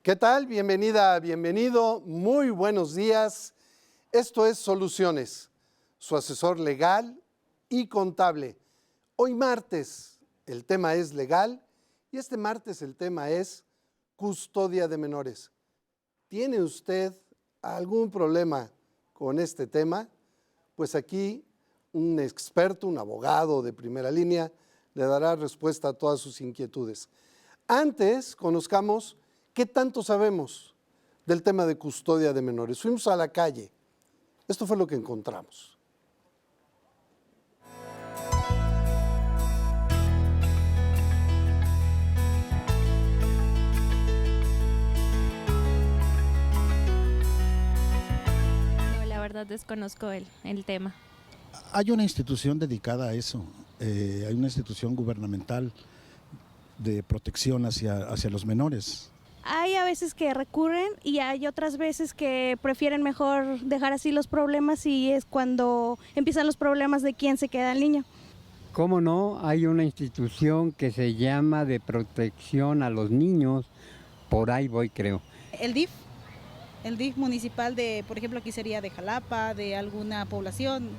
¿Qué tal? Bienvenida, bienvenido. Muy buenos días. Esto es Soluciones, su asesor legal y contable. Hoy martes el tema es legal y este martes el tema es custodia de menores. ¿Tiene usted algún problema con este tema? Pues aquí un experto, un abogado de primera línea, le dará respuesta a todas sus inquietudes. Antes, conozcamos qué tanto sabemos del tema de custodia de menores. Fuimos a la calle. Esto fue lo que encontramos. No, la verdad desconozco el tema. Hay una institución dedicada a eso, hay una institución gubernamental de protección hacia los menores. Hay a veces que recurren y hay otras veces que prefieren mejor dejar así los problemas y es cuando empiezan los problemas de quién se queda el niño. ¿Cómo no? Hay una institución que se llama de protección a los niños, por ahí voy creo. El DIF municipal de, por ejemplo, aquí sería de Jalapa, de alguna población.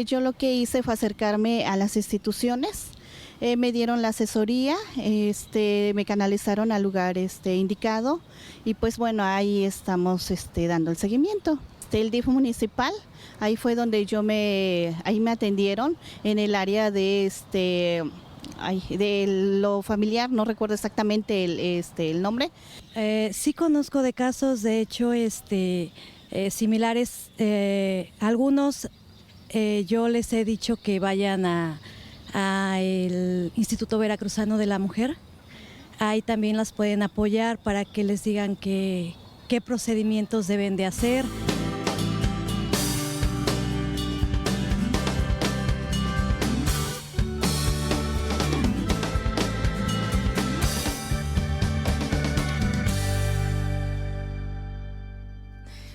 Yo lo que hice fue acercarme a las instituciones, me dieron la asesoría, me canalizaron al lugar indicado y pues bueno, ahí estamos dando el seguimiento. El DIF municipal, ahí fue donde ahí me atendieron en el área de lo familiar, no recuerdo exactamente el nombre. Sí conozco de casos, de hecho, similares. Algunos yo les he dicho que vayan a el Instituto Veracruzano de la Mujer. Ahí también las pueden apoyar para que les digan qué procedimientos deben de hacer.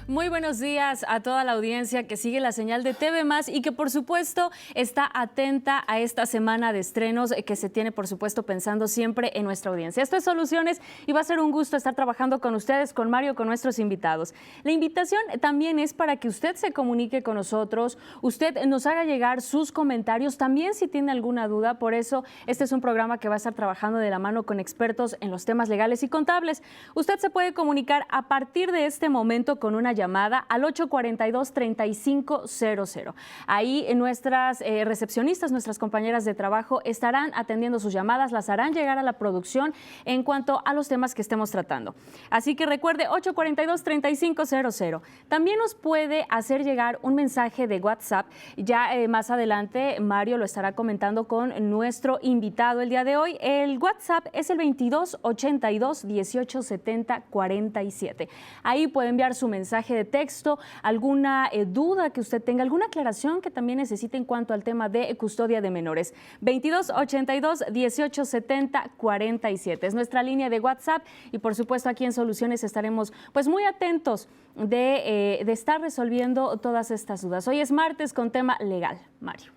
Muy buenos días a toda la audiencia que sigue la señal de TV Más y que por supuesto está atenta a esta semana de estrenos que se tiene por supuesto pensando siempre en nuestra audiencia. Esto es Soluciones y va a ser un gusto estar trabajando con ustedes, con Mario, con nuestros invitados. La invitación también es para que usted se comunique con nosotros, usted nos haga llegar sus comentarios, también si tiene alguna duda. Por eso este es un programa que va a estar trabajando de la mano con expertos en los temas legales y contables. Usted se puede comunicar a partir de este momento con una llamada al 842-3500. Ahí nuestras recepcionistas, nuestras compañeras de trabajo estarán atendiendo sus llamadas, las harán llegar a la producción en cuanto a los temas que estemos tratando. Así que recuerde 842-3500. También nos puede hacer llegar un mensaje de WhatsApp. Ya más adelante Mario lo estará comentando con nuestro invitado el día de hoy. El WhatsApp es el 2282-1870-47. Ahí puede enviar su mensaje de texto, alguna duda que usted tenga, alguna aclaración que también necesite en cuanto al tema de custodia de menores. 2282-1870-47 es nuestra línea de WhatsApp y por supuesto aquí en Soluciones estaremos pues muy atentos de estar resolviendo todas estas dudas. Hoy es martes con tema legal. Mario.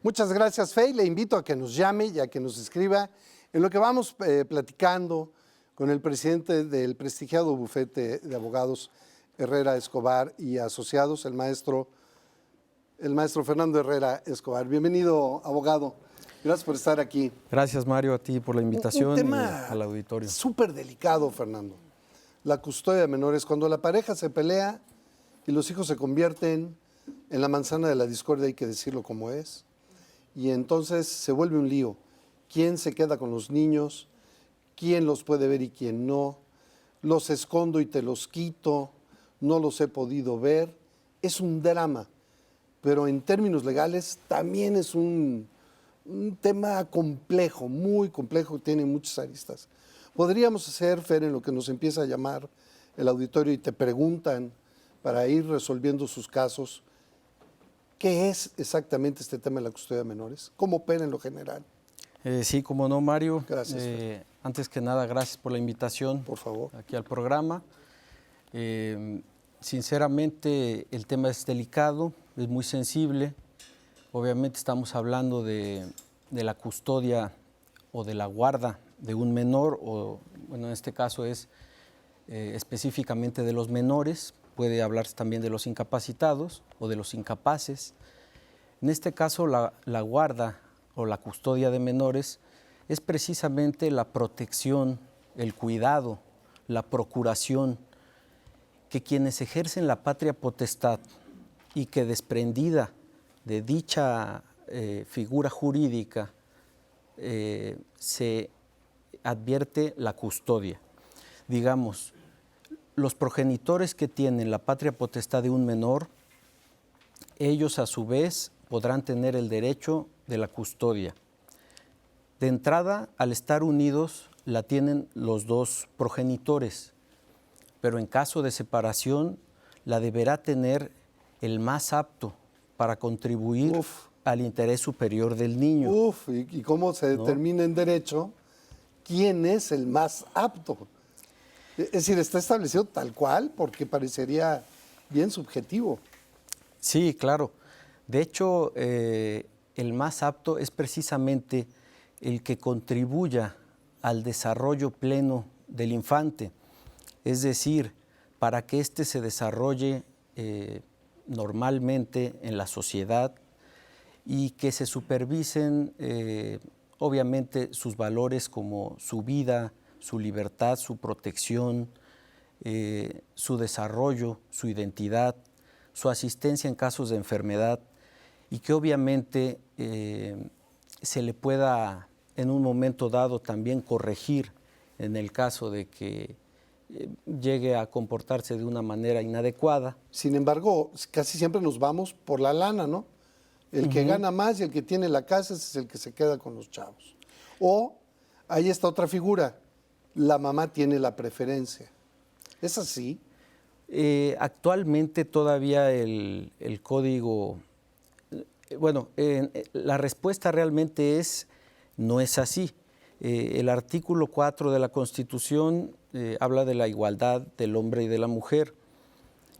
Muchas gracias, Fey. Le invito a que nos llame y a que nos escriba en lo que vamos platicando con el presidente del prestigiado bufete de abogados Herrera Escobar y Asociados, el maestro Fernando Herrera Escobar. Bienvenido, abogado. Gracias por estar aquí. Gracias, Mario, a ti por la invitación y al auditorio. Súper delicado, Fernando. La custodia de menores, cuando la pareja se pelea y los hijos se convierten en la manzana de la discordia, hay que decirlo como es, y entonces se vuelve un lío. ¿Quién se queda con los niños? ¿Quién los puede ver y quién no? Los escondo y te los quito, no los he podido ver. Es un drama, pero en términos legales también es un tema complejo, muy complejo, tiene muchas aristas. Podríamos hacer, Fer, en lo que nos empieza a llamar el auditorio y te preguntan para ir resolviendo sus casos, ¿qué es exactamente este tema de la custodia de menores? ¿Cómo opera en lo general? Sí, como no, Mario. Gracias. Antes que nada, gracias por la invitación. Por favor. Aquí al programa. Sinceramente, el tema es delicado, es muy sensible. Obviamente estamos hablando de la custodia o de la guarda de un menor, o bueno, en este caso es específicamente de los menores, puede hablarse también de los incapacitados o de los incapaces. En este caso, la guarda o la custodia de menores es precisamente la protección, el cuidado, la procuración, que quienes ejercen la patria potestad y que desprendida de dicha figura jurídica se advierte la custodia. Digamos, los progenitores que tienen la patria potestad de un menor, ellos a su vez podrán tener el derecho de la custodia. De entrada, al estar unidos, la tienen los dos progenitores, pero en caso de separación, la deberá tener el más apto para contribuir al interés superior del niño. ¿Y cómo se determina en derecho quién es el más apto? Es decir, está establecido tal cual, porque parecería bien subjetivo. Sí, claro. De hecho, el más apto es precisamente el que contribuya al desarrollo pleno del infante. Es decir, para que éste se desarrolle normalmente en la sociedad y que se supervisen, obviamente, sus valores como su vida, su libertad, su protección, su desarrollo, su identidad, su asistencia en casos de enfermedad, y que obviamente se le pueda en un momento dado también corregir en el caso de que llegue a comportarse de una manera inadecuada. Sin embargo, casi siempre nos vamos por la lana, ¿no? El que gana más y el que tiene la casa es el que se queda con los chavos. O hay esta otra figura, la mamá tiene la preferencia. ¿Es así? Actualmente todavía el código, la respuesta realmente no es así. El artículo 4 de la Constitución habla de la igualdad del hombre y de la mujer.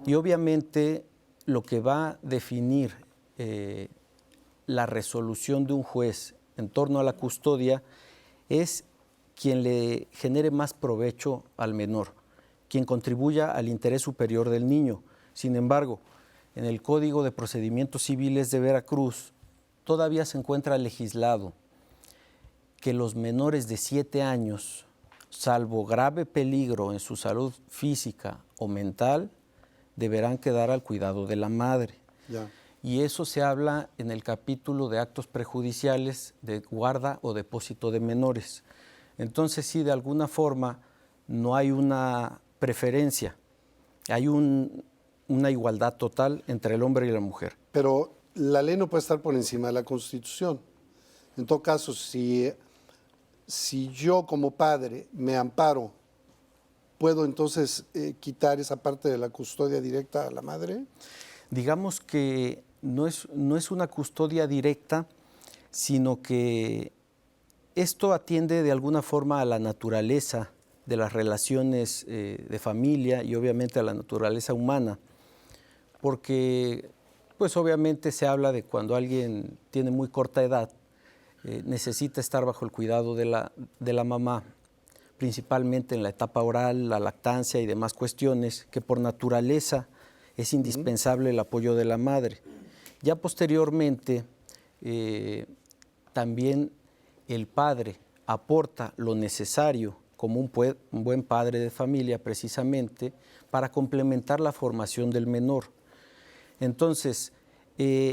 Y obviamente lo que va a definir la resolución de un juez en torno a la custodia es quien le genere más provecho al menor, quien contribuya al interés superior del niño. Sin embargo, en el Código de Procedimientos Civiles de Veracruz todavía se encuentra legislado que los menores de 7 años, salvo grave peligro en su salud física o mental, deberán quedar al cuidado de la madre. Ya. Y eso se habla en el capítulo de actos prejudiciales de guarda o depósito de menores. Entonces, sí, de alguna forma no hay una preferencia, hay una igualdad total entre el hombre y la mujer. Pero la ley no puede estar por encima de la Constitución. En todo caso, si yo como padre me amparo, ¿puedo entonces quitar esa parte de la custodia directa a la madre? Digamos que no es una custodia directa, sino que esto atiende de alguna forma a la naturaleza de las relaciones de familia y obviamente a la naturaleza humana, porque pues obviamente se habla de cuando alguien tiene muy corta edad, necesita estar bajo el cuidado de la mamá, principalmente en la etapa oral, la lactancia y demás cuestiones, que por naturaleza es indispensable el apoyo de la madre. Ya posteriormente, también el padre aporta lo necesario como un buen padre de familia precisamente para complementar la formación del menor. Entonces,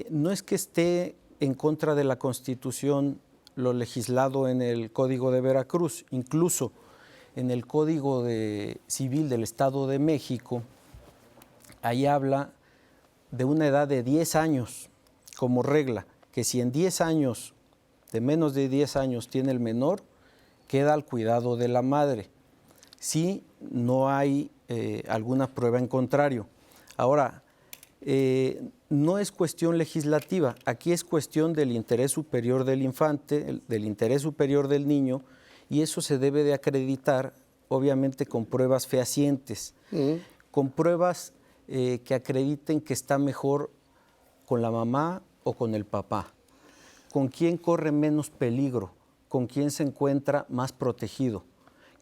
no es que esté en contra de la Constitución lo legislado en el Código de Veracruz, incluso en el Código Civil del Estado de México, ahí habla de una edad de 10 años como regla, que si en 10 años, de menos de 10 años tiene el menor, queda al cuidado de la madre, si no hay alguna prueba en contrario. Ahora, no es cuestión legislativa, aquí es cuestión del interés superior del infante, del interés superior del niño, y eso se debe de acreditar, obviamente, con pruebas fehacientes, con pruebas que acrediten que está mejor con la mamá o con el papá. ¿Con quién corre menos peligro? con quién se encuentra más protegido,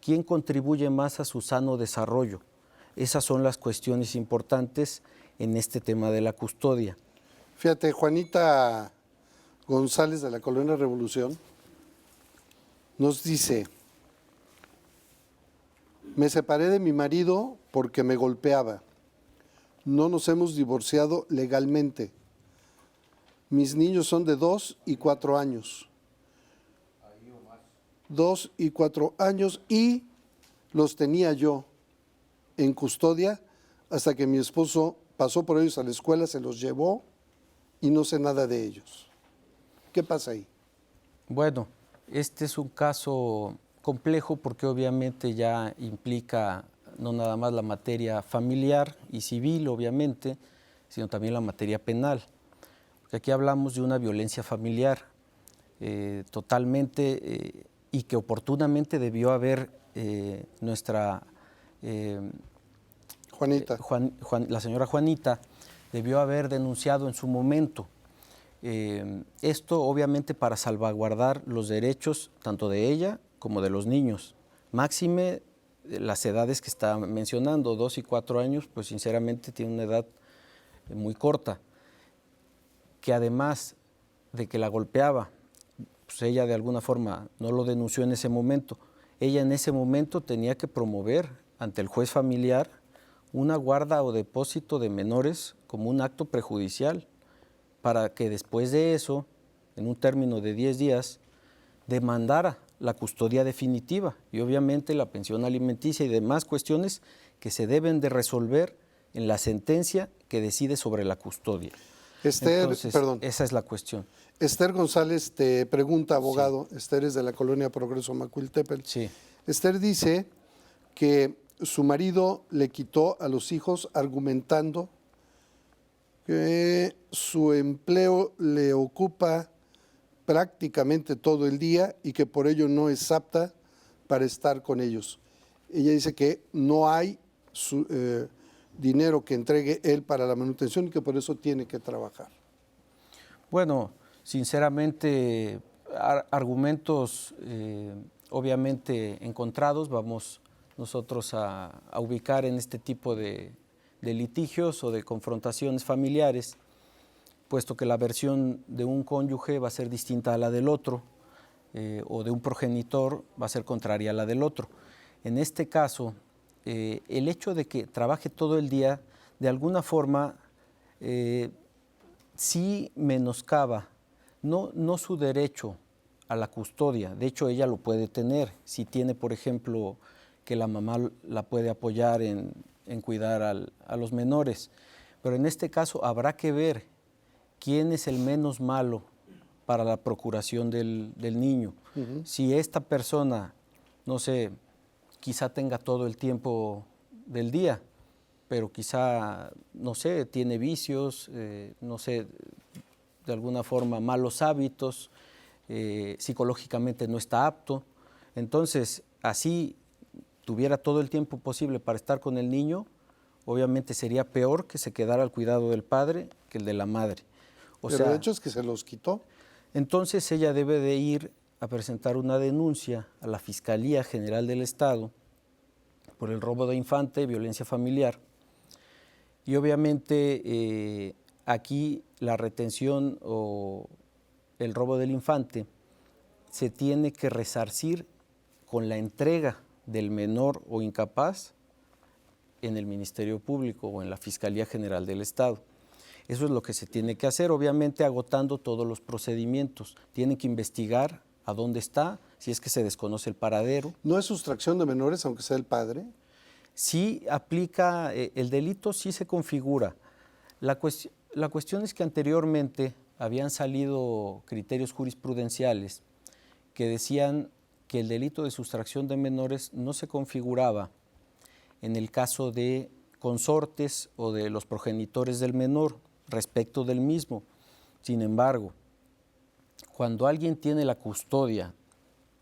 quién contribuye más a su sano desarrollo. Esas son las cuestiones importantes en este tema de la custodia. Fíjate, Juanita González de la Colonia Revolución nos dice: me separé de mi marido porque me golpeaba. No nos hemos divorciado legalmente. Mis niños son de 2 y 4 años. 2 y 4 años y los tenía yo en custodia hasta que mi esposo pasó por ellos a la escuela, se los llevó y no sé nada de ellos. ¿Qué pasa ahí? Bueno, este es un caso complejo porque obviamente ya implica no nada más la materia familiar y civil, obviamente, sino también la materia penal. Porque aquí hablamos de una violencia familiar totalmente y que oportunamente debió haber nuestra Juanita. La señora Juanita debió haber denunciado en su momento. Esto obviamente para salvaguardar los derechos tanto de ella como de los niños. Máxime las edades que está mencionando, 2 y 4 años, pues sinceramente tiene una edad muy corta, que además de que la golpeaba, pues ella de alguna forma no lo denunció en ese momento. Ella en ese momento tenía que promover ante el juez familiar una guarda o depósito de menores como un acto prejudicial, para que después de eso, en un término de 10 días, demandara la custodia definitiva y obviamente la pensión alimenticia y demás cuestiones que se deben de resolver en la sentencia que decide sobre la custodia. Esther, Entonces, perdón. esa es la cuestión. Esther González te pregunta, abogado. Sí. Esther es de la colonia Progreso Macuiltepec. Sí. Esther dice que su marido le quitó a los hijos argumentando que su empleo le ocupa prácticamente todo el día y que por ello no es apta para estar con ellos. Ella dice que no hay dinero que entregue él para la manutención y que por eso tiene que trabajar. Bueno, sinceramente, argumentos obviamente encontrados vamos nosotros a ubicar en este tipo de litigios o de confrontaciones familiares, puesto que la versión de un cónyuge va a ser distinta a la del otro, o de un progenitor va a ser contraria a la del otro. En este caso, el hecho de que trabaje todo el día, de alguna forma, sí menoscaba, no su derecho a la custodia. De hecho, ella lo puede tener, si tiene, por ejemplo, que la mamá la puede apoyar en cuidar a los menores. Pero en este caso habrá que ver quién es el menos malo para la procuración del niño. Uh-huh. Si esta persona, no sé, quizá tenga todo el tiempo del día, pero quizá, no sé, tiene vicios, no sé, de alguna forma malos hábitos, psicológicamente no está apto. Entonces, así tuviera todo el tiempo posible para estar con el niño, obviamente sería peor que se quedara al cuidado del padre que el de la madre. Pero el hecho es que se los quitó. Entonces ella debe de ir a presentar una denuncia a la Fiscalía General del Estado por el robo de infante, violencia familiar. Y obviamente aquí la retención o el robo del infante se tiene que resarcir con la entrega del menor o incapaz en el Ministerio Público o en la Fiscalía General del Estado. Eso es lo que se tiene que hacer, obviamente agotando todos los procedimientos. Tienen que investigar a dónde está, si es que se desconoce el paradero. ¿No es sustracción de menores, aunque sea el padre? Sí aplica, el delito sí se configura. La cuestión es que anteriormente habían salido criterios jurisprudenciales que decían que el delito de sustracción de menores no se configuraba en el caso de consortes o de los progenitores del menor respecto del mismo. Sin embargo, cuando alguien tiene la custodia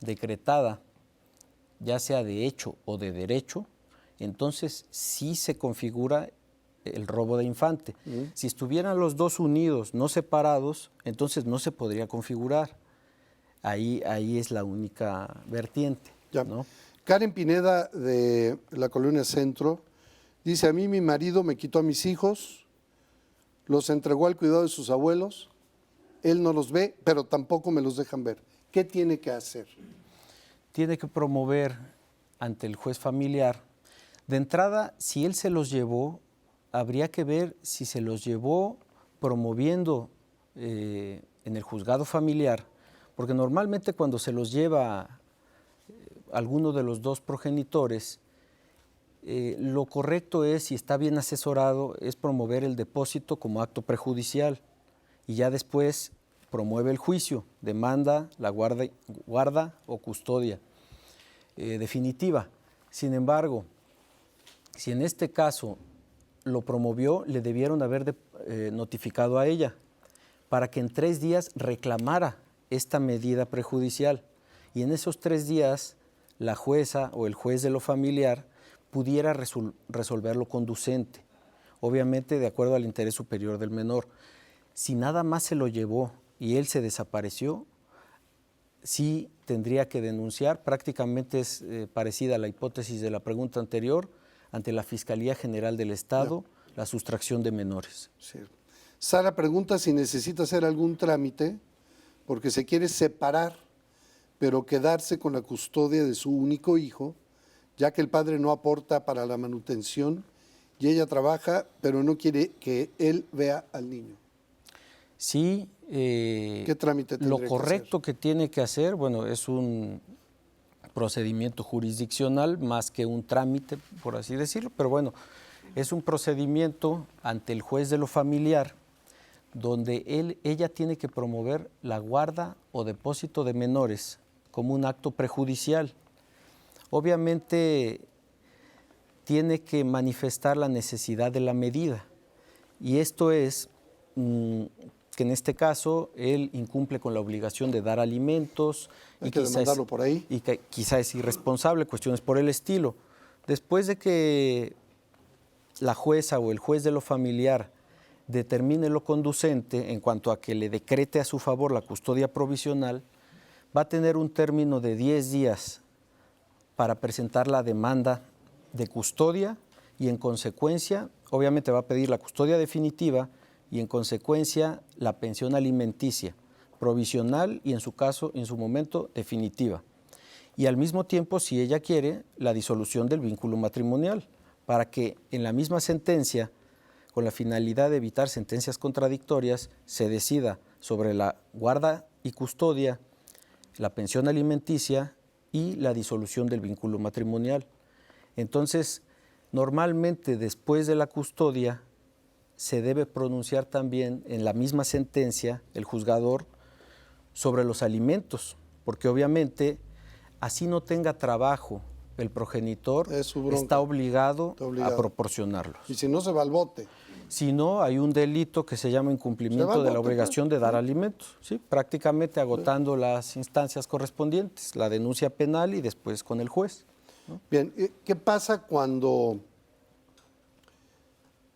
decretada, ya sea de hecho o de derecho, entonces sí se configura el robo de infante. Si estuvieran los dos unidos, no separados, entonces no se podría configurar. Ahí es la única vertiente. Ya. ¿No? Karen Pineda, de la Colonia Centro, dice: a mí mi marido me quitó a mis hijos, los entregó al cuidado de sus abuelos, él no los ve, pero tampoco me los dejan ver. ¿Qué tiene que hacer? Tiene que promover ante el juez familiar. De entrada, si él se los llevó, habría que ver si se los llevó promoviendo en el juzgado familiar, porque normalmente cuando se los lleva alguno de los dos progenitores, lo correcto es, si está bien asesorado, es promover el depósito como acto prejudicial y ya después promueve el juicio, demanda la guarda o custodia definitiva. Sin embargo, si en este caso lo promovió, le debieron haber notificado a ella para que en 3 días reclamara esta medida prejudicial y en esos 3 días la jueza o el juez de lo familiar pudiera resolverlo conducente, obviamente de acuerdo al interés superior del menor. Si nada más se lo llevó y él se desapareció, sí tendría que denunciar, prácticamente es parecida a la hipótesis de la pregunta anterior, ante la Fiscalía General del Estado, la sustracción de menores. Sí. Sara pregunta si necesita hacer algún trámite porque se quiere separar, pero quedarse con la custodia de su único hijo, ya que el padre no aporta para la manutención y ella trabaja, pero no quiere que él vea al niño. Sí, ¿qué trámite tendría lo correcto que tiene que hacer, bueno, es un procedimiento jurisdiccional más que un trámite, por así decirlo, pero bueno, es un procedimiento ante el juez de lo familiar donde ella tiene que promover la guarda o depósito de menores como un acto prejudicial. Obviamente tiene que manifestar la necesidad de la medida y esto es que en este caso él incumple con la obligación de dar alimentos. Hay que demandarlo por ahí. Y que quizá es irresponsable, cuestiones por el estilo. Después de que la jueza o el juez de lo familiar determine lo conducente en cuanto a que le decrete a su favor la custodia provisional, va a tener un término de 10 días para presentar la demanda de custodia y en consecuencia, obviamente va a pedir la custodia definitiva y en consecuencia la pensión alimenticia provisional y en su caso, en su momento, definitiva. Y al mismo tiempo, si ella quiere, la disolución del vínculo matrimonial, para que en la misma sentencia, con la finalidad de evitar sentencias contradictorias, se decida sobre la guarda y custodia, la pensión alimenticia y la disolución del vínculo matrimonial. Entonces, normalmente después de la custodia, se debe pronunciar también en la misma sentencia el juzgador sobre los alimentos, porque obviamente así no tenga trabajo el progenitor, está obligado a proporcionarlos. Y si no, se va al bote. Si no, hay un delito que se llama incumplimiento de la obligación de dar alimentos, ¿sí? Prácticamente agotando las instancias correspondientes, la denuncia penal y después con el juez, ¿no? Bien, ¿qué pasa cuando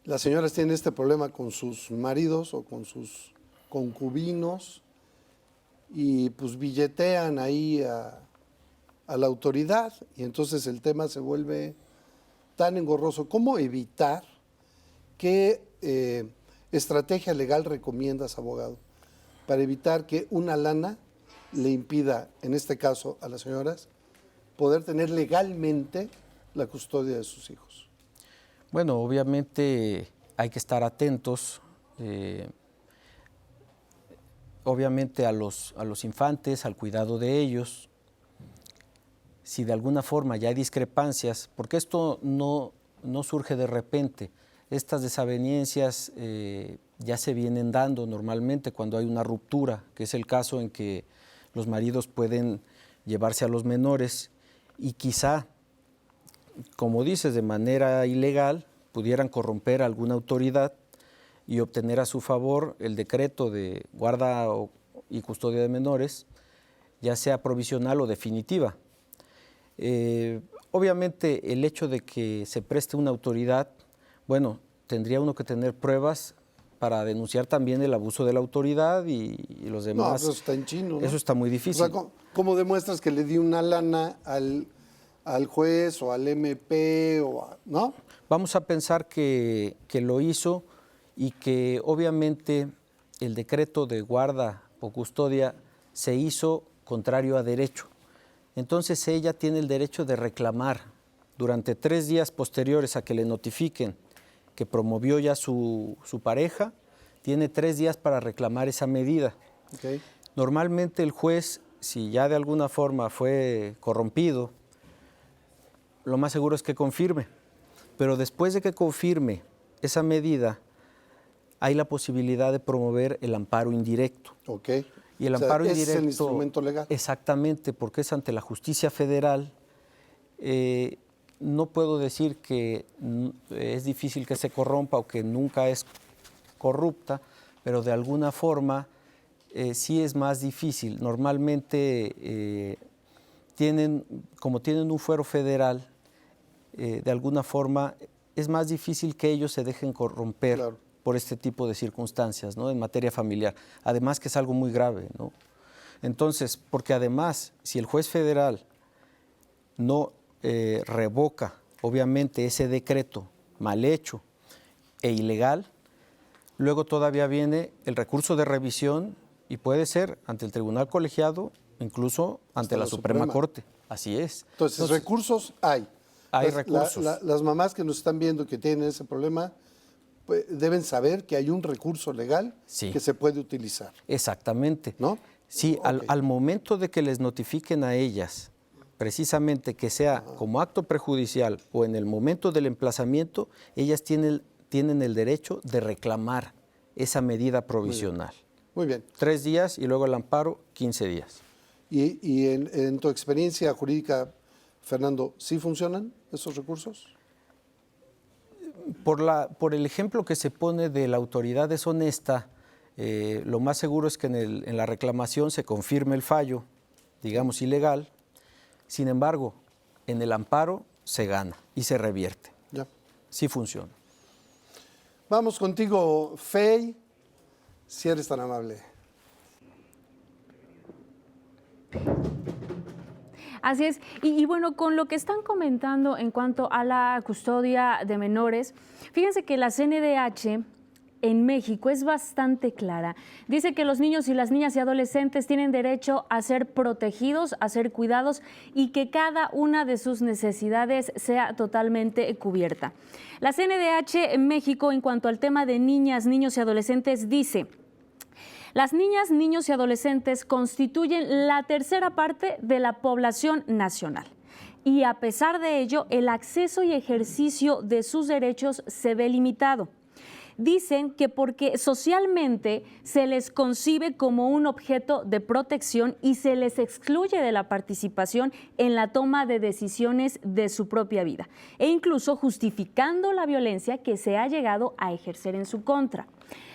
las señoras tienen este problema con sus maridos o con sus concubinos y pues billetean ahí a la autoridad y entonces el tema se vuelve tan engorroso? ¿Cómo evitar? ¿Qué estrategia legal recomiendas, abogado, para evitar que una lana le impida, en este caso a las señoras, poder tener legalmente la custodia de sus hijos? Bueno, obviamente hay que estar atentos, obviamente a los infantes, al cuidado de ellos. Si de alguna forma ya hay discrepancias, porque esto no surge de repente, estas desavenencias ya se vienen dando normalmente cuando hay una ruptura, que es el caso en que los maridos pueden llevarse a los menores y quizá, como dices, de manera ilegal, pudieran corromper a alguna autoridad y obtener a su favor el decreto de guarda y custodia de menores, ya sea provisional o definitiva. Obviamente el hecho de que se preste una autoridad, bueno, tendría uno que tener pruebas para denunciar también el abuso de la autoridad y los No, demás. eso está en chino, ¿no? Eso está muy O difícil. sea, ¿cómo demuestras que le di una lana al juez o al MP no? Vamos a pensar que lo hizo y que obviamente el decreto de guarda o custodia se hizo contrario a derecho. Entonces ella tiene el derecho de reclamar durante 3 días posteriores a que le notifiquen que promovió ya su pareja, tiene 3 días para reclamar esa medida. Okay. Normalmente el juez, si ya de alguna forma fue corrompido, lo más seguro es que confirme. Pero después de que confirme esa medida, hay la posibilidad de promover el amparo indirecto. Okay. Y el O sea, amparo ese indirecto. es el instrumento legal. Exactamente, porque es ante la justicia federal. No puedo decir que es difícil que se corrompa o que nunca es corrupta, pero de alguna forma sí es más difícil. Normalmente como tienen un fuero federal, de alguna forma es más difícil que ellos se dejen corromper. Claro. Por este tipo de circunstancias, ¿no? En materia familiar. Además que es algo muy grave, ¿no? Entonces, porque además, si el juez federal no revoca, obviamente, ese decreto mal hecho e ilegal, luego todavía viene el recurso de revisión y puede ser ante el tribunal colegiado, incluso ante la Suprema Corte. Así es. Entonces recursos hay. Hay recursos. Las mamás que nos están viendo que tienen ese problema, pues, deben saber que hay un recurso legal que se puede utilizar. Exactamente. ¿No? Sí, Okay. al momento de que les notifiquen a ellas, precisamente que sea como acto prejudicial o en el momento del emplazamiento, ellas tienen el derecho de reclamar esa medida provisional. Muy bien. 3 días y luego el amparo, 15 días. ¿Y en tu experiencia jurídica, Fernando, sí funcionan esos recursos? Por el ejemplo que se pone de la autoridad deshonesta, lo más seguro es que en la reclamación se confirme el fallo, digamos ilegal. Sin embargo, en el amparo se gana y se revierte. Ya. Sí funciona. Vamos contigo, Fey, si eres tan amable. Así es. Y bueno, con lo que están comentando en cuanto a la custodia de menores, fíjense que la CNDH en México es bastante clara. Dice que los niños y las niñas y adolescentes tienen derecho a ser protegidos, a ser cuidados y que cada una de sus necesidades sea totalmente cubierta. La CNDH en México, en cuanto al tema de niñas, niños y adolescentes, dice: las niñas, niños y adolescentes constituyen la tercera parte de la población nacional. Y a pesar de ello, el acceso y ejercicio de sus derechos se ve limitado. Dicen que porque socialmente se les concibe como un objeto de protección y se les excluye de la participación en la toma de decisiones de su propia vida, e incluso justificando la violencia que se ha llegado a ejercer en su contra.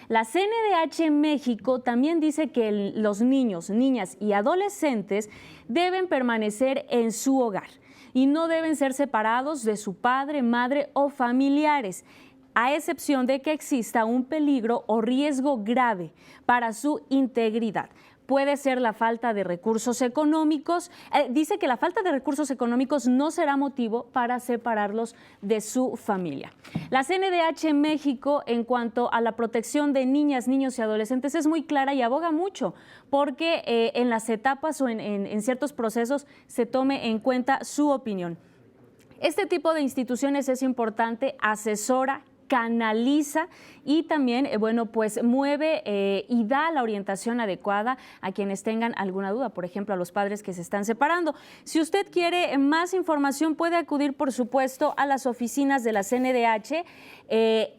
La CNDH en México también dice que los niños, niñas y adolescentes deben permanecer en su hogar y no deben ser separados de su padre, madre o familiares, a excepción de que exista un peligro o riesgo grave para su integridad. Puede ser la falta de recursos económicos. Dice que la falta de recursos económicos no será motivo para separarlos de su familia. La CNDH en México, en cuanto a la protección de niñas, niños y adolescentes, es muy clara y aboga mucho porque en las etapas o en ciertos procesos se tome en cuenta su opinión. Este tipo de instituciones es importante, asesora, canaliza y también, pues mueve y da la orientación adecuada a quienes tengan alguna duda, por ejemplo, a los padres que se están separando. Si usted quiere más información, puede acudir, por supuesto, a las oficinas de la CNDH.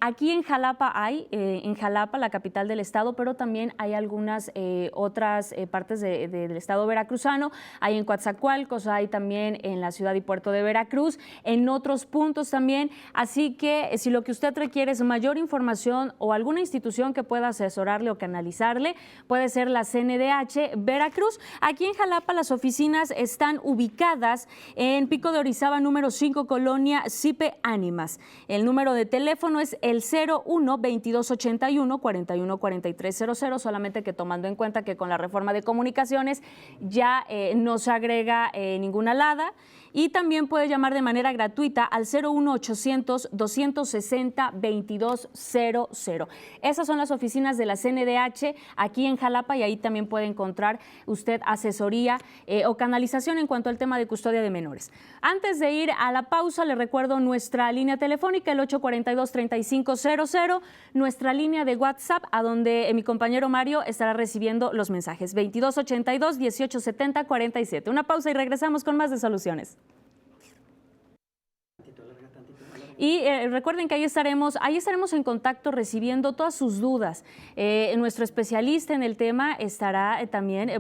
Aquí en Jalapa en Jalapa, la capital del estado, pero también hay algunas otras partes del estado veracruzano. Hay en Coatzacoalcos, hay también en la ciudad y puerto de Veracruz, en otros puntos también. Así que si lo que usted requieres mayor información o alguna institución que pueda asesorarle o canalizarle, puede ser la CNDH Veracruz. Aquí en Jalapa las oficinas están ubicadas en Pico de Orizaba, número 5, Colonia Cipe Ánimas. El número de teléfono es el 01-2281-414300, solamente que tomando en cuenta que con la reforma de comunicaciones ya no se agrega ninguna alada. Y también puede llamar de manera gratuita al 01800-260-2200. Esas son las oficinas de la CNDH aquí en Jalapa y ahí también puede encontrar usted asesoría o canalización en cuanto al tema de custodia de menores. Antes de ir a la pausa, le recuerdo nuestra línea telefónica, el 842-3500, nuestra línea de WhatsApp, a donde mi compañero Mario estará recibiendo los mensajes, 2282-1870-47. Una pausa y regresamos con más de Soluciones. Y recuerden que ahí estaremos en contacto recibiendo todas sus dudas. Nuestro especialista en el tema estará también,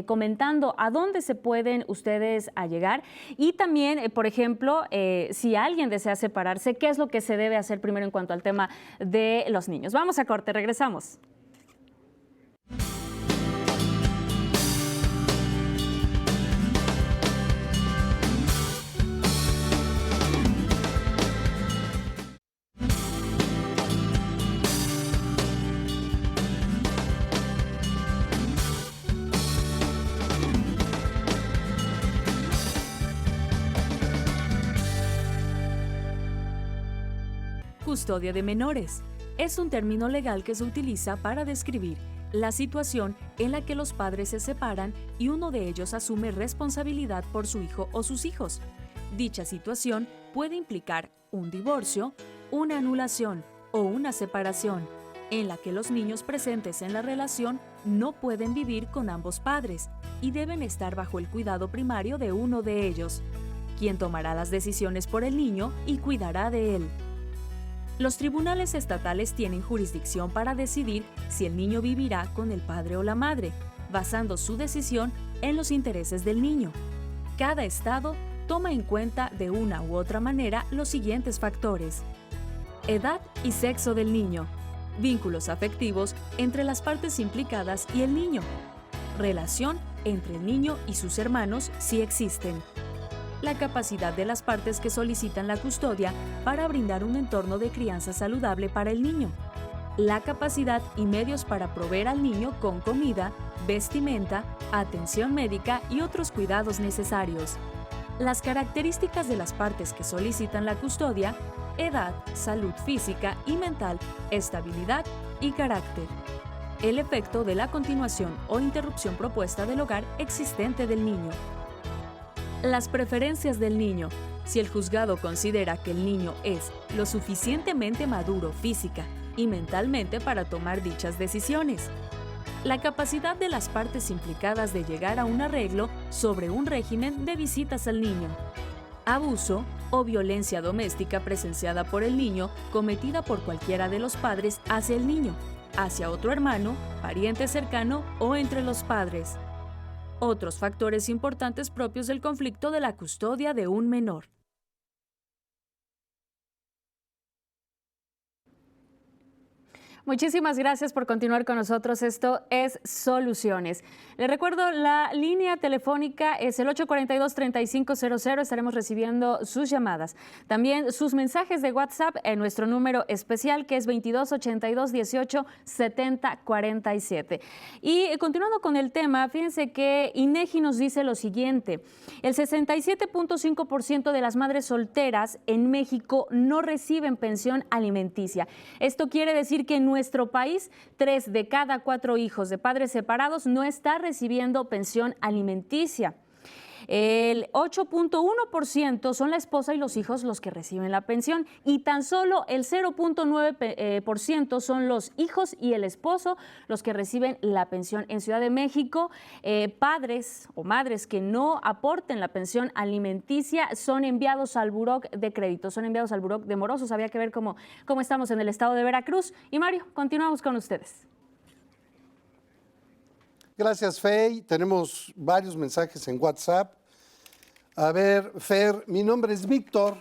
comentando a dónde se pueden ustedes allegar y también, por ejemplo, si alguien desea separarse, qué es lo que se debe hacer primero en cuanto al tema de los niños. Vamos a corte, regresamos. Custodia de menores es un término legal que se utiliza para describir la situación en la que los padres se separan y uno de ellos asume responsabilidad por su hijo o sus hijos. Dicha situación puede implicar un divorcio, una anulación o una separación, en la que los niños presentes en la relación no pueden vivir con ambos padres y deben estar bajo el cuidado primario de uno de ellos, quien tomará las decisiones por el niño y cuidará de él. Los tribunales estatales tienen jurisdicción para decidir si el niño vivirá con el padre o la madre, basando su decisión en los intereses del niño. Cada estado toma en cuenta de una u otra manera los siguientes factores: edad y sexo del niño, vínculos afectivos entre las partes implicadas y el niño, relación entre el niño y sus hermanos si existen, la capacidad de las partes que solicitan la custodia para brindar un entorno de crianza saludable para el niño, la capacidad y medios para proveer al niño con comida, vestimenta, atención médica y otros cuidados necesarios, las características de las partes que solicitan la custodia, edad, salud física y mental, estabilidad y carácter, el efecto de la continuación o interrupción propuesta del hogar existente del niño. Las preferencias del niño. Si el juzgado considera que el niño es lo suficientemente maduro física y mentalmente para tomar dichas decisiones. La capacidad de las partes implicadas de llegar a un arreglo sobre un régimen de visitas al niño. Abuso o violencia doméstica presenciada por el niño cometida por cualquiera de los padres hacia el niño, hacia otro hermano, pariente cercano o entre los padres. Otros factores importantes propios del conflicto de la custodia de un menor. Muchísimas gracias por continuar con nosotros. Esto es Soluciones. Les recuerdo, la línea telefónica es el 842-3500. Estaremos recibiendo sus llamadas. También sus mensajes de WhatsApp en nuestro número especial, que es 2282-1870-47. Y continuando con el tema, fíjense que INEGI nos dice lo siguiente. El 67.5% de las madres solteras en México no reciben pensión alimenticia. Esto quiere decir que en nuestro país, 3 de cada 4 hijos de padres separados no está recibiendo pensión alimenticia. El 8.1% son la esposa y los hijos los que reciben la pensión y tan solo el 0.9% son los hijos y el esposo los que reciben la pensión. En Ciudad de México, padres o madres que no aporten la pensión alimenticia son enviados al buró de crédito, son enviados al buró de morosos. Había que ver cómo estamos en el estado de Veracruz. Y Mario, continuamos con ustedes. Gracias, Fey. Tenemos varios mensajes en WhatsApp. A ver, Fer, mi nombre es Víctor.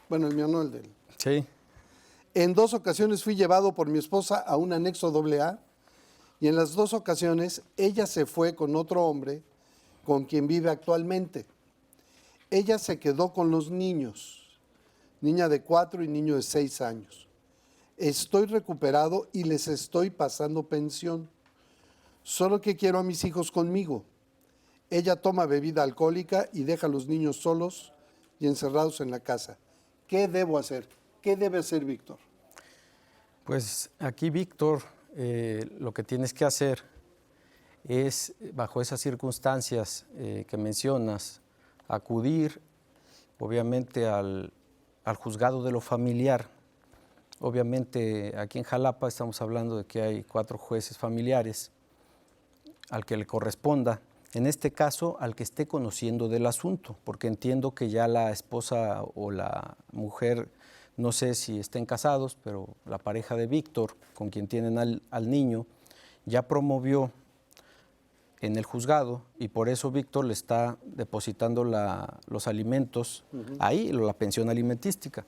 Bueno, el mío no, el de él. Sí. En 2 ocasiones fui llevado por mi esposa a un anexo AA y en las 2 ocasiones ella se fue con otro hombre con quien vive actualmente. Ella se quedó con los niños, niña de 4 y niño de 6 años. Estoy recuperado y les estoy pasando pensión. Solo que quiero a mis hijos conmigo. Ella toma bebida alcohólica y deja a los niños solos y encerrados en la casa. ¿Qué debo hacer? ¿Qué debe hacer Víctor? Pues aquí, Víctor, lo que tienes que hacer es, bajo esas circunstancias que mencionas, acudir, obviamente, al juzgado de lo familiar. Obviamente, aquí en Jalapa estamos hablando de que hay 4 jueces familiares al que le corresponda. En este caso, al que esté conociendo del asunto, porque entiendo que ya la esposa o la mujer, no sé si estén casados, pero la pareja de Víctor, con quien tienen al niño, ya promovió en el juzgado y por eso Víctor le está depositando los alimentos ahí, la pensión alimentística.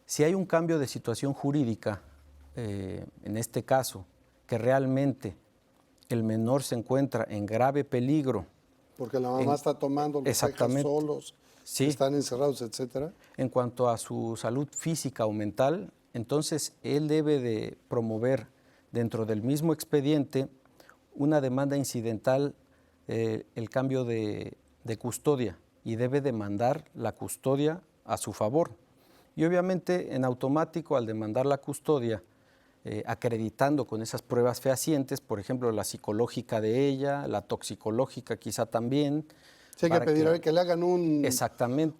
Si hay un cambio de situación jurídica, en este caso, que realmente el menor se encuentra en grave peligro. Porque la mamá está tomando, los dejan solos, sí, están encerrados, etcétera. En cuanto a su salud física o mental, entonces él debe de promover dentro del mismo expediente una demanda incidental, el cambio de custodia, y debe demandar la custodia a su favor. Y obviamente en automático al demandar la custodia, acreditando con esas pruebas fehacientes, por ejemplo, la psicológica de ella, la toxicológica quizá también. Sí, hay que pedir a ver que le hagan un examen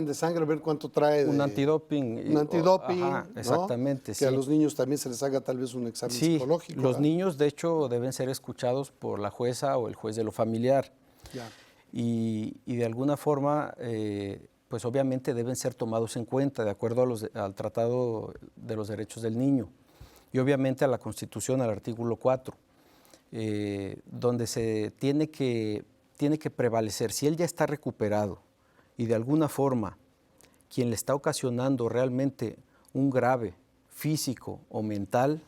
de sangre, a ver cuánto trae. Un antidoping. Un antidoping, ajá, exactamente. ¿no? Que a los niños también se les haga tal vez un examen psicológico. Los niños, de hecho, deben ser escuchados por la jueza o el juez de lo familiar. Ya. Y de alguna forma, pues obviamente deben ser tomados en cuenta de acuerdo al Tratado de los Derechos del Niño. Y obviamente a la Constitución, al artículo 4, donde se tiene que prevalecer, si él ya está recuperado y de alguna forma quien le está ocasionando realmente un grave físico o mental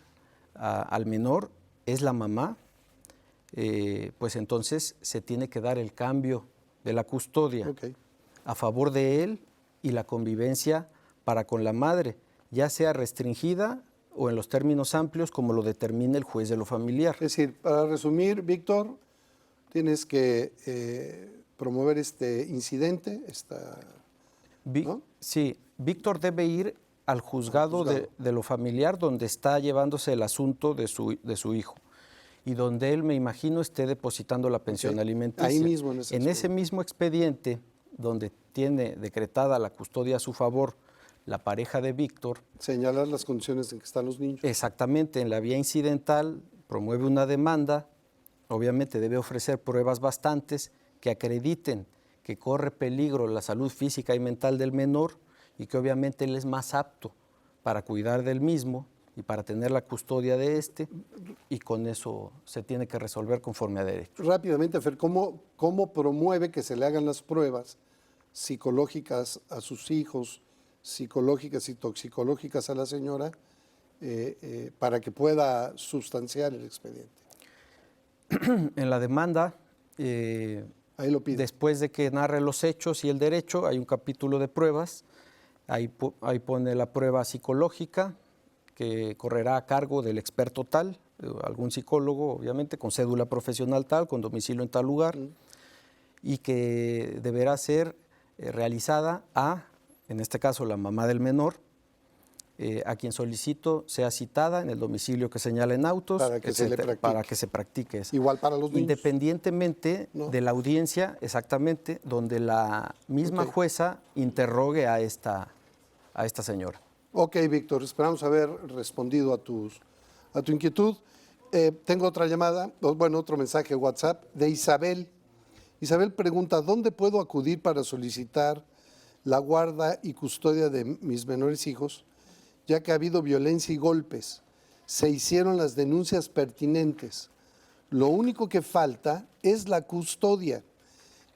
al menor es la mamá, pues entonces se tiene que dar el cambio de la custodia a favor de él y la convivencia para con la madre, ya sea restringida o en los términos amplios como lo determina el juez de lo familiar. Es decir, para resumir, Víctor, tienes que promover este incidente, ¿no? Sí, Víctor debe ir al juzgado de lo familiar donde está llevándose el asunto de su hijo y donde él, me imagino, esté depositando la pensión alimenticia. Ahí mismo, en ese mismo expediente donde tiene decretada la custodia a su favor la pareja de Víctor. Señalar las condiciones en que están los niños. Exactamente, en la vía incidental promueve una demanda, obviamente debe ofrecer pruebas bastantes que acrediten que corre peligro la salud física y mental del menor y que obviamente él es más apto para cuidar del mismo y para tener la custodia de este, y con eso se tiene que resolver conforme a derecho. Rápidamente, Fer, ¿cómo promueve que se le hagan las pruebas psicológicas a sus hijos, psicológicas y toxicológicas a la señora, para que pueda sustanciar el expediente? En la demanda, ahí lo pide. Después de que narre los hechos y el derecho, hay un capítulo de pruebas, ahí pone la prueba psicológica, que correrá a cargo del experto tal, algún psicólogo, obviamente, con cédula profesional tal, con domicilio en tal lugar, y que deberá ser realizada en este caso, la mamá del menor, a quien solicito sea citada en el domicilio que señala en autos, para que se practique eso. Igual para los niños. Independientemente de la audiencia, exactamente, donde la misma jueza interrogue a esta señora. Ok, Víctor, esperamos haber respondido a tu inquietud. Tengo otra llamada, otro mensaje WhatsApp de Isabel. Isabel pregunta, ¿dónde puedo acudir para solicitar la guarda y custodia de mis menores hijos, ya que ha habido violencia y golpes? Se hicieron las denuncias pertinentes. Lo único que falta es la custodia.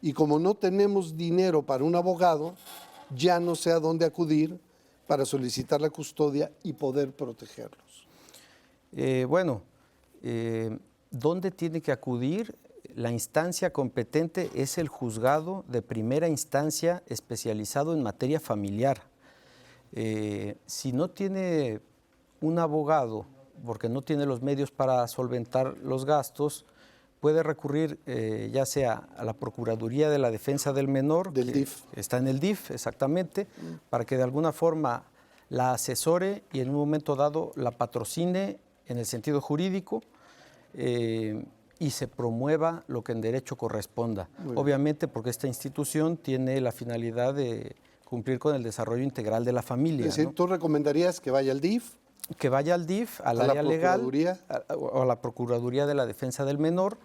Y como no tenemos dinero para un abogado, ya no sé a dónde acudir para solicitar la custodia y poder protegerlos? ¿Dónde tiene que acudir? La instancia competente es el juzgado de primera instancia especializado en materia familiar. Si no tiene un abogado, porque no tiene los medios para solventar los gastos, puede recurrir ya sea a la Procuraduría de la Defensa del Menor, del DIF. Está en el DIF, exactamente, para que de alguna forma la asesore y en un momento dado la patrocine en el sentido jurídico y se promueva lo que en derecho corresponda. Obviamente porque esta institución tiene la finalidad de cumplir con el desarrollo integral de la familia. Es decir, ¿no? ¿Tú recomendarías que vaya al DIF? Que vaya al DIF, al área legal, o a la Procuraduría de la Defensa del Menor,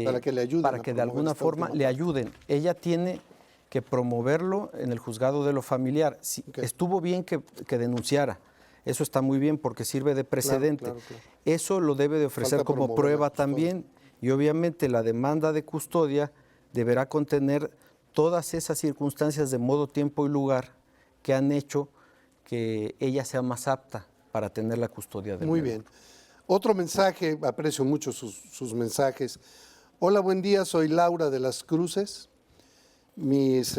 para que le ayuden. Para que de alguna forma le ayuden. Ella tiene que promoverlo en el juzgado de lo familiar. Estuvo bien que denunciara. Eso está muy bien porque sirve de precedente. Claro. Eso lo debe de ofrecer como prueba también, y obviamente la demanda de custodia deberá contener todas esas circunstancias de modo, tiempo y lugar que han hecho que ella sea más apta para tener la custodia del Muy menor. bien. Otro mensaje, aprecio mucho sus mensajes. Hola, buen día, soy Laura de las Cruces. Mis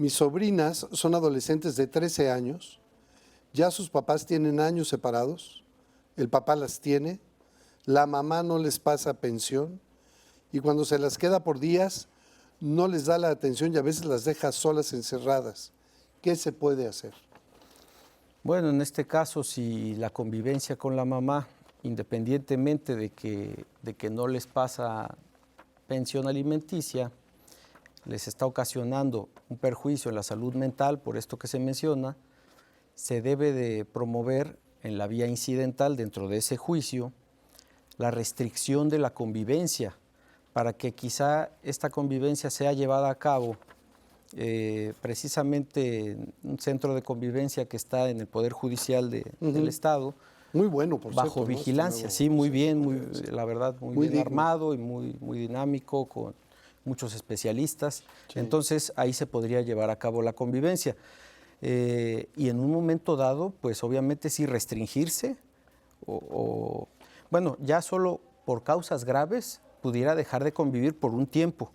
sobrinas son adolescentes de 13 años. Ya sus papás tienen años separados. El papá las tiene. La mamá no les pasa pensión. Y cuando se las queda por días, no les da la atención y a veces las deja solas, encerradas. ¿Qué se puede hacer? Bueno, en este caso, si la convivencia con la mamá, independientemente de que no les pasa pensión alimenticia, les está ocasionando un perjuicio en la salud mental, por esto que se menciona, se debe de promover en la vía incidental dentro de ese juicio la restricción de la convivencia, para que quizá esta convivencia sea llevada a cabo precisamente en un centro de convivencia que está en el Poder Judicial del Estado. Muy bueno, por cierto. Bajo vigilancia, sí, muy bien, la verdad, muy bien armado y muy dinámico, con muchos especialistas. Sí. Entonces, ahí se podría llevar a cabo la convivencia. Y en un momento dado, pues obviamente sí restringirse, bueno, ya solo por causas graves pudiera dejar de convivir por un tiempo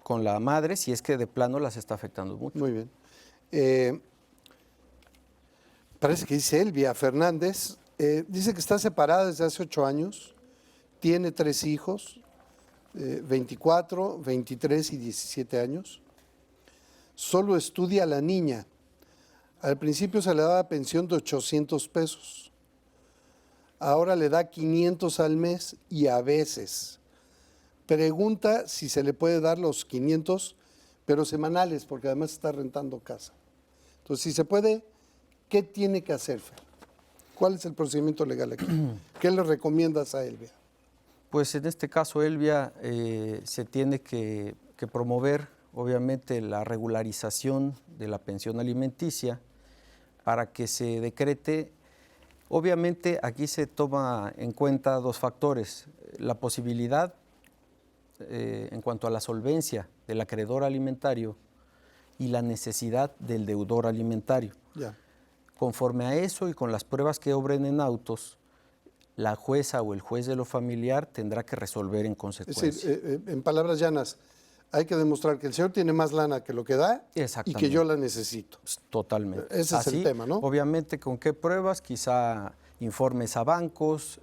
con la madre, si es que de plano las está afectando mucho. Muy bien. Parece que dice Elvia Fernández, dice que está separada desde hace 8 años, tiene 3 hijos, 24, 23 y 17 años. Solo estudia la niña. Al principio se le daba pensión de 800 pesos. Ahora le da 500 al mes y a veces. Pregunta si se le puede dar los 500, pero semanales, porque además está rentando casa. Entonces, si se puede, ¿qué tiene que hacer, Fer? ¿Cuál es el procedimiento legal aquí? ¿Qué le recomiendas a Elvia? Pues en este caso, Elvia, se tiene que promover, obviamente, la regularización de la pensión alimenticia para que se decrete. Obviamente, aquí se toma en cuenta 2 factores. La posibilidad, en cuanto a la solvencia del acreedor alimentario y la necesidad del deudor alimentario. Ya. Conforme a eso y con las pruebas que obren en autos, la jueza o el juez de lo familiar tendrá que resolver en consecuencia. Es decir, en palabras llanas, hay que demostrar que el señor tiene más lana que lo que da y que yo la necesito. Totalmente. Ese es el tema, ¿no? Obviamente, ¿con qué pruebas? Quizá informes a bancos,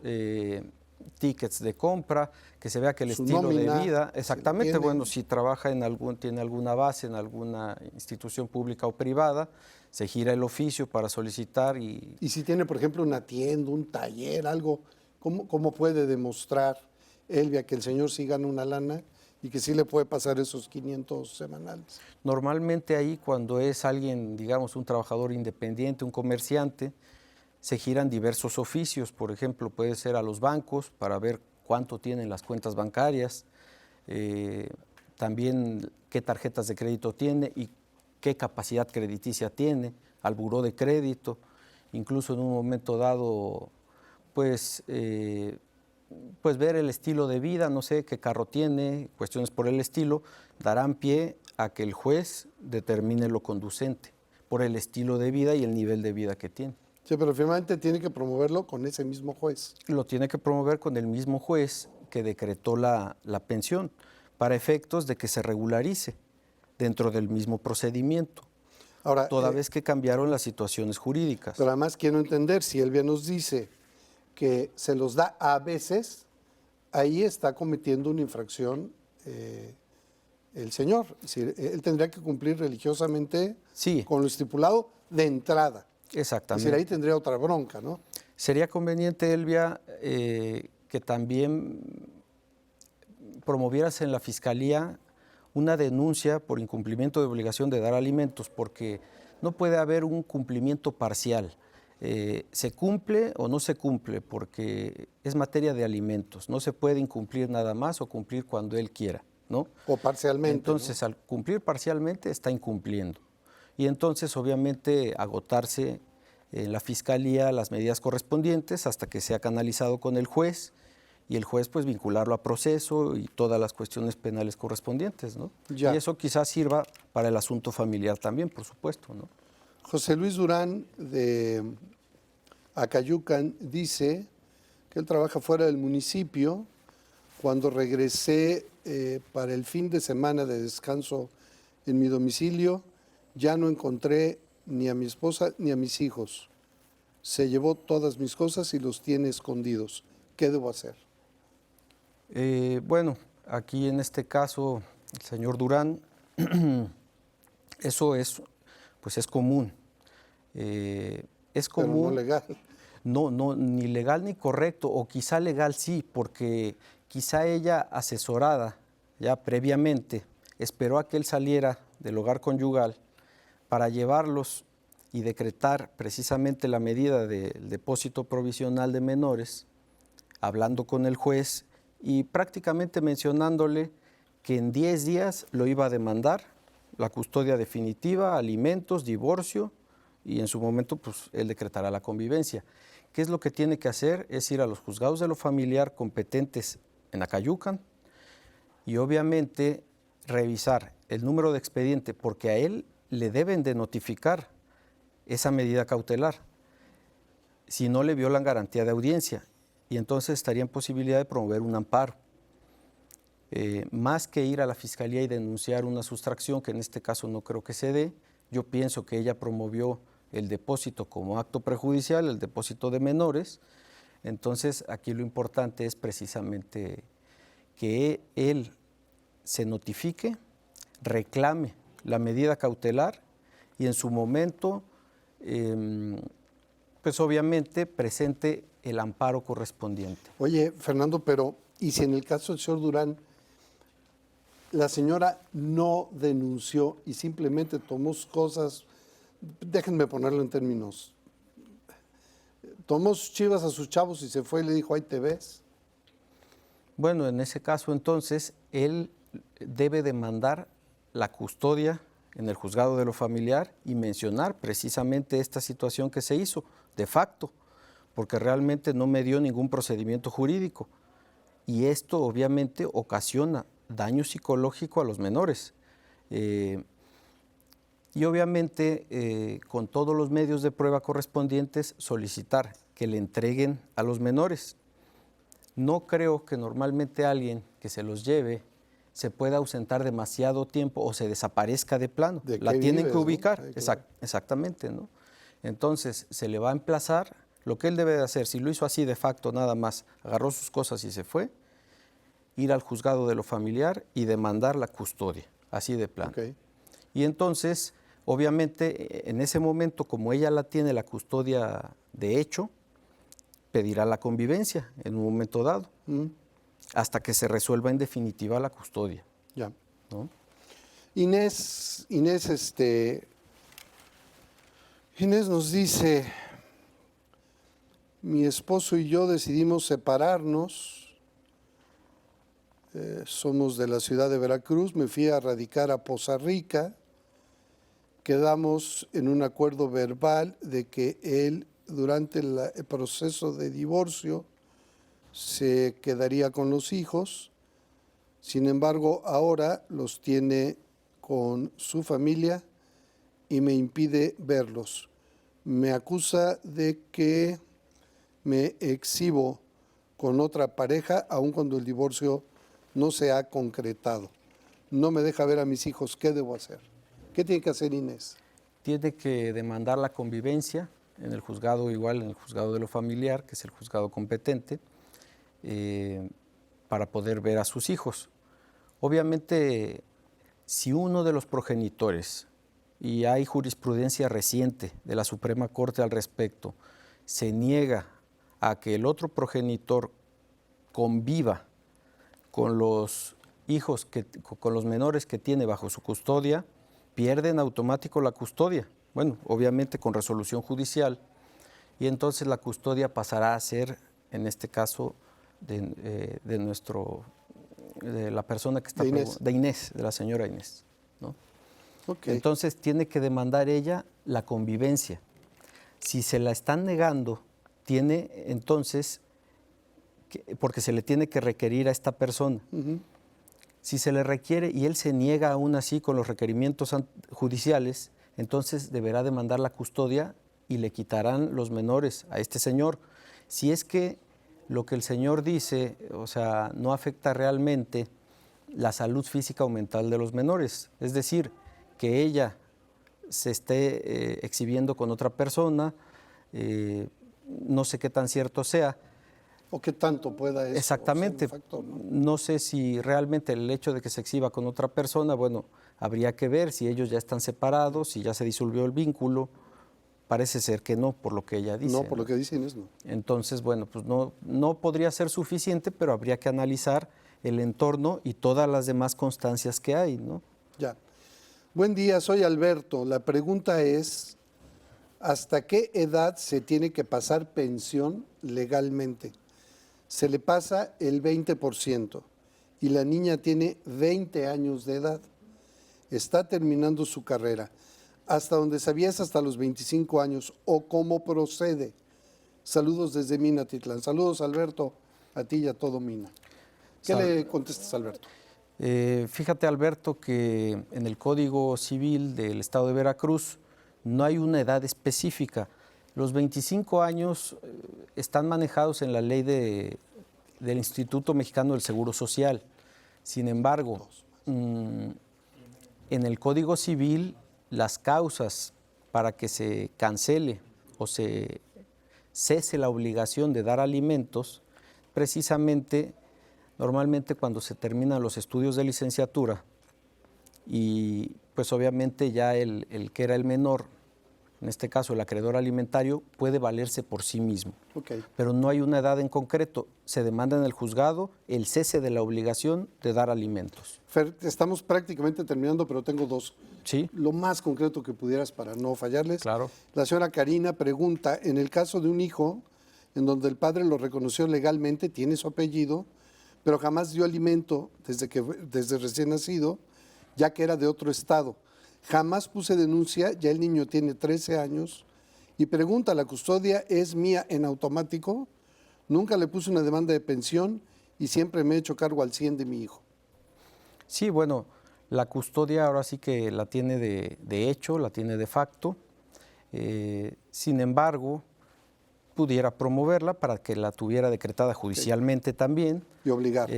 tickets de compra, que se vea que el estilo nómina, de vida, exactamente, bueno, si trabaja tiene alguna base en alguna institución pública o privada, se gira el oficio para solicitar y si tiene, por ejemplo, una tienda, un taller, algo, ¿cómo puede demostrar Elvia que el señor sí gana una lana y que sí le puede pasar esos 500 semanales? Normalmente ahí, cuando es alguien, digamos, un trabajador independiente, un comerciante, se giran diversos oficios. Por ejemplo, puede ser a los bancos para ver cuánto tienen las cuentas bancarias, también qué tarjetas de crédito tiene y qué capacidad crediticia tiene, al buró de crédito, incluso en un momento dado, pues ver el estilo de vida, no sé qué carro tiene, cuestiones por el estilo, darán pie a que el juez determine lo conducente por el estilo de vida y el nivel de vida que tiene. Sí, pero finalmente tiene que promoverlo con ese mismo juez. Lo tiene que promover con el mismo juez que decretó la pensión, para efectos de que se regularice dentro del mismo procedimiento, Ahora, toda vez que cambiaron las situaciones jurídicas. Pero además quiero entender, si Elvia nos dice que se los da a veces, ahí está cometiendo una infracción el señor. Es decir, él tendría que cumplir religiosamente con lo estipulado de entrada. Exactamente. Es decir, ahí tendría otra bronca, ¿no? Sería conveniente, Elvia, que también promovieras en la Fiscalía una denuncia por incumplimiento de obligación de dar alimentos, porque no puede haber un cumplimiento parcial. Se cumple o no se cumple, porque es materia de alimentos. No se puede incumplir nada más o cumplir cuando él quiera, ¿no? O parcialmente. Entonces, ¿no? al cumplir parcialmente, está incumpliendo. Y entonces, obviamente, agotarse en la Fiscalía las medidas correspondientes hasta que sea canalizado con el juez, y el juez pues vincularlo a proceso y todas las cuestiones penales correspondientes, ¿no? Ya. Y eso quizás sirva para el asunto familiar también, por supuesto, ¿no? José Luis Durán de Acayucan dice que él trabaja fuera del municipio. Cuando regresé para el fin de semana de descanso en mi domicilio, ya no encontré ni a mi esposa ni a mis hijos. Se llevó todas mis cosas y los tiene escondidos. ¿Qué debo hacer? Bueno, aquí en este caso, el señor Durán, eso es, pues es común. Es común. Pero no legal. No, ni legal ni correcto, o quizá legal sí, porque quizá ella, asesorada ya previamente, esperó a que él saliera del hogar conyugal para llevarlos y decretar precisamente la medida del depósito provisional de menores, hablando con el juez y prácticamente mencionándole que en 10 días lo iba a demandar, la custodia definitiva, alimentos, divorcio, y en su momento pues él decretará la convivencia. ¿Qué es lo que tiene que hacer? Es ir a los juzgados de lo familiar competentes en Acayucan y obviamente revisar el número de expediente, porque a él le deben de notificar esa medida cautelar, si no le violan garantía de audiencia, y entonces estaría en posibilidad de promover un amparo. Más que ir a la Fiscalía y denunciar una sustracción, que en este caso no creo que se dé, yo pienso que ella promovió el depósito como acto prejudicial, el depósito de menores. Entonces aquí lo importante es precisamente que él se notifique, reclame la medida cautelar y en su momento, pues obviamente presente el amparo correspondiente. Oye, Fernando, pero ¿y si en el caso del señor Durán la señora no denunció y simplemente tomó cosas, déjenme ponerlo en términos, tomó sus chivas a sus chavos y se fue y le dijo, ahí te ves? Bueno, en ese caso entonces él debe demandar la custodia en el juzgado de lo familiar y mencionar precisamente esta situación que se hizo de facto, porque realmente no me dio ningún procedimiento jurídico y esto obviamente ocasiona daño psicológico a los menores. Y obviamente con todos los medios de prueba correspondientes solicitar que le entreguen a los menores. No creo que normalmente alguien que se los lleve se pueda ausentar demasiado tiempo o se desaparezca de plano. La tienen que ubicar, ¿no? Exactamente, ¿no? Entonces se le va a emplazar lo que él debe de hacer. Si lo hizo así de facto nada más, agarró sus cosas y se fue, ir al juzgado de lo familiar y demandar la custodia, así de plano. Okay. Y entonces, obviamente, en ese momento, como ella la tiene la custodia de hecho, pedirá la convivencia en un momento dado, hasta que se resuelva en definitiva la custodia. Ya. ¿No? Inés nos dice, mi esposo y yo decidimos separarnos. Somos de la ciudad de Veracruz, me fui a radicar a Poza Rica, quedamos en un acuerdo verbal de que él durante el proceso de divorcio se quedaría con los hijos, sin embargo ahora los tiene con su familia y me impide verlos. Me acusa de que me exhibo con otra pareja, aun cuando el divorcio no se ha concretado. No me deja ver a mis hijos. ¿Qué debo hacer? ¿Qué tiene que hacer Inés? Tiene que demandar la convivencia en el juzgado, igual en el juzgado de lo familiar, que es el juzgado competente, para poder ver a sus hijos. Obviamente, si uno de los progenitores, y hay jurisprudencia reciente de la Suprema Corte al respecto, se niega a que el otro progenitor conviva con los hijos, con los menores que tiene bajo su custodia, pierde en automático la custodia. Bueno, obviamente con resolución judicial, y entonces la custodia pasará a ser, en este caso, de la persona que está de Inés, de la señora Inés, ¿no? Okay. Entonces tiene que demandar ella la convivencia. Si se la están negando, tiene entonces, porque se le tiene que requerir a esta persona. Si se le requiere y él se niega aún así con los requerimientos judiciales, entonces deberá demandar la custodia y le quitarán los menores a este señor. Si es que lo que el señor dice, o sea, no afecta realmente la salud física o mental de los menores, es decir, que ella se esté exhibiendo con otra persona, no sé qué tan cierto sea. ¿O qué tanto pueda eso? Exactamente. Ser un factor, ¿no? No sé si realmente el hecho de que se exhiba con otra persona, bueno, habría que ver si ellos ya están separados, si ya se disolvió el vínculo. Parece ser que no, por lo que ella dice. No, por lo que dice Inés, no. Entonces, bueno, pues no podría ser suficiente, pero habría que analizar el entorno y todas las demás constancias que hay, ¿no? Ya. Buen día, soy Alberto. La pregunta es, ¿hasta qué edad se tiene que pasar pensión legalmente? Se le pasa el 20% y la niña tiene 20 años de edad. Está terminando su carrera. Hasta donde sabía es hasta los 25 años. ¿O cómo procede? Saludos desde Minatitlán. Saludos, Alberto, a ti y a todo Mina. ¿Qué le contestas, Alberto? Fíjate, Alberto, que en el Código Civil del Estado de Veracruz no hay una edad específica. Los 25 años están manejados en la ley del Instituto Mexicano del Seguro Social. Sin embargo, en el Código Civil, las causas para que se cancele o se cese la obligación de dar alimentos, precisamente, normalmente cuando se terminan los estudios de licenciatura y pues obviamente ya el que era el menor, en este caso el acreedor alimentario, puede valerse por sí mismo. Okay. Pero no hay una edad en concreto. Se demanda en el juzgado el cese de la obligación de dar alimentos. Fer, estamos prácticamente terminando, pero tengo dos. Sí. Lo más concreto que pudieras para no fallarles. Claro. La señora Karina pregunta, en el caso de un hijo en donde el padre lo reconoció legalmente, tiene su apellido, pero jamás dio alimento desde recién nacido, ya que era de otro estado. Jamás puse denuncia, ya el niño tiene 13 años, y pregunta, ¿la custodia es mía en automático? Nunca le puse una demanda de pensión y siempre me he hecho cargo al 100 de mi hijo. Sí, bueno, la custodia ahora sí que la tiene de hecho, la tiene de facto. Sin embargo, pudiera promoverla para que la tuviera decretada judicialmente también. Y obligar.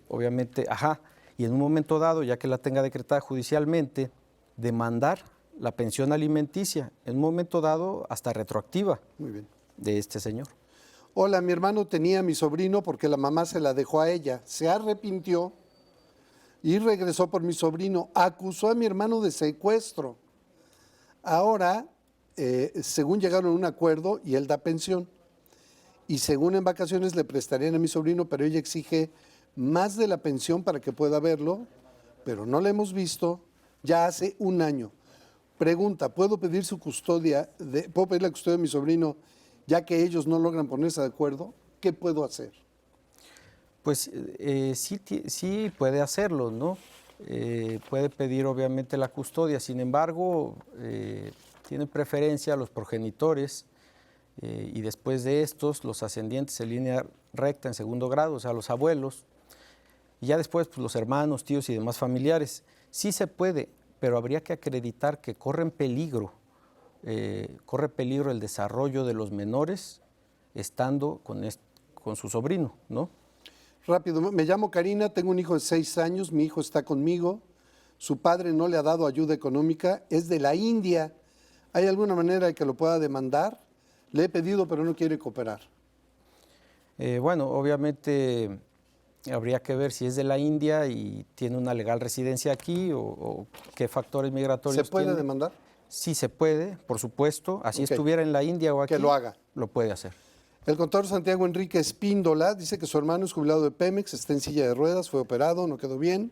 Obviamente, y en un momento dado, ya que la tenga decretada judicialmente, demandar la pensión alimenticia, en un momento dado hasta retroactiva. Muy bien. De este señor. Hola, mi hermano tenía a mi sobrino porque la mamá se la dejó a ella. Se arrepintió y regresó por mi sobrino. Acusó a mi hermano de secuestro. Ahora, según llegaron a un acuerdo y él da pensión. Y según en vacaciones le prestarían a mi sobrino, pero ella exige más de la pensión para que pueda verlo, pero no la hemos visto ya hace un año. Pregunta, ¿puedo pedir su custodia? ¿Puedo pedir la custodia de mi sobrino ya que ellos no logran ponerse de acuerdo? ¿Qué puedo hacer? Pues sí puede hacerlo, ¿no? Puede pedir obviamente la custodia, sin embargo, tiene preferencia a los progenitores y después de estos, los ascendientes en línea recta en segundo grado, o sea, los abuelos, y ya después pues, los hermanos, tíos y demás familiares. Sí se puede, pero habría que acreditar que corre peligro el desarrollo de los menores estando con su sobrino, ¿no? Rápido, me llamo Karina, tengo un hijo de 6 años, mi hijo está conmigo, su padre no le ha dado ayuda económica, es de la India. ¿Hay alguna manera de que lo pueda demandar? Le he pedido, pero no quiere cooperar. Bueno, obviamente habría que ver si es de la India y tiene una legal residencia aquí o qué factores migratorios ¿Se puede tiene. demandar? Sí se puede, por supuesto. Así Ok. estuviera en la India o aquí. Que lo haga. Lo puede hacer. El contador Santiago Enrique Espíndola dice que su hermano es jubilado de Pemex, está en silla de ruedas, fue operado, no quedó bien.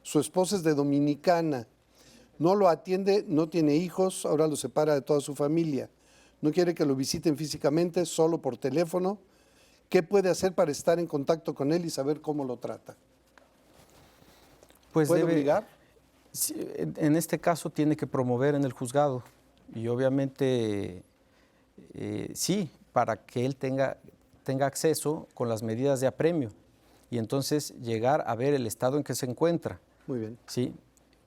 Su esposa es de Dominicana, no lo atiende, no tiene hijos, ahora lo separa de toda su familia. No quiere que lo visiten físicamente, solo por teléfono. ¿Qué puede hacer para estar en contacto con él y saber cómo lo trata? Pues ¿Puede obligar? Sí, en este caso tiene que promover en el juzgado y obviamente sí, para que él tenga acceso con las medidas de apremio y entonces llegar a ver el estado en que se encuentra. Muy bien. Sí,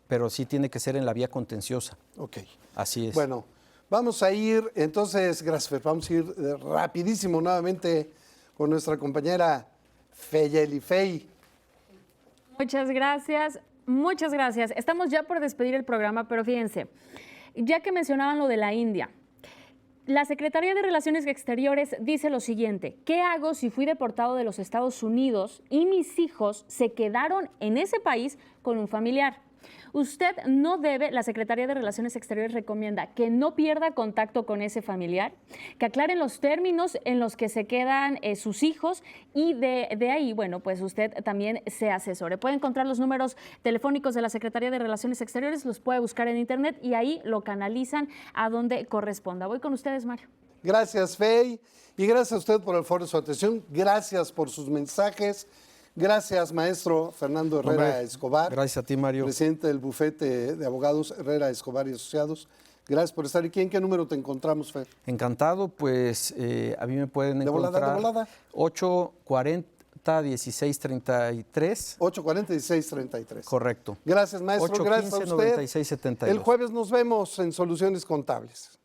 pero sí tiene que ser en la vía contenciosa. Ok. Así es. Bueno, vamos a ir, entonces, gracias Fer, vamos a ir rapidísimo nuevamente con nuestra compañera Feyeli Fey. Muchas gracias, muchas gracias. Estamos ya por despedir el programa, pero fíjense, ya que mencionaban lo de la India, la Secretaría de Relaciones Exteriores dice lo siguiente: ¿qué hago si fui deportado de los Estados Unidos y mis hijos se quedaron en ese país con un familiar? Usted no debe, la Secretaría de Relaciones Exteriores recomienda que no pierda contacto con ese familiar, que aclaren los términos en los que se quedan sus hijos y de ahí, bueno, pues usted también se asesore. Puede encontrar los números telefónicos de la Secretaría de Relaciones Exteriores, los puede buscar en internet y ahí lo canalizan a donde corresponda. Voy con ustedes, Mario. Gracias, Fey, y gracias a usted por el foro de su atención, gracias por sus mensajes. Gracias, maestro Fernando Herrera Escobar. Gracias a ti, Mario. Presidente del bufete de abogados Herrera Escobar y Asociados. Gracias por estar aquí. ¿En qué número te encontramos, Fer? Encantado, pues a mí me pueden encontrar. De volada. 840-1633. 840-1633. Correcto. Gracias, maestro. Gracias a usted. 815-9672. El jueves nos vemos en Soluciones Contables.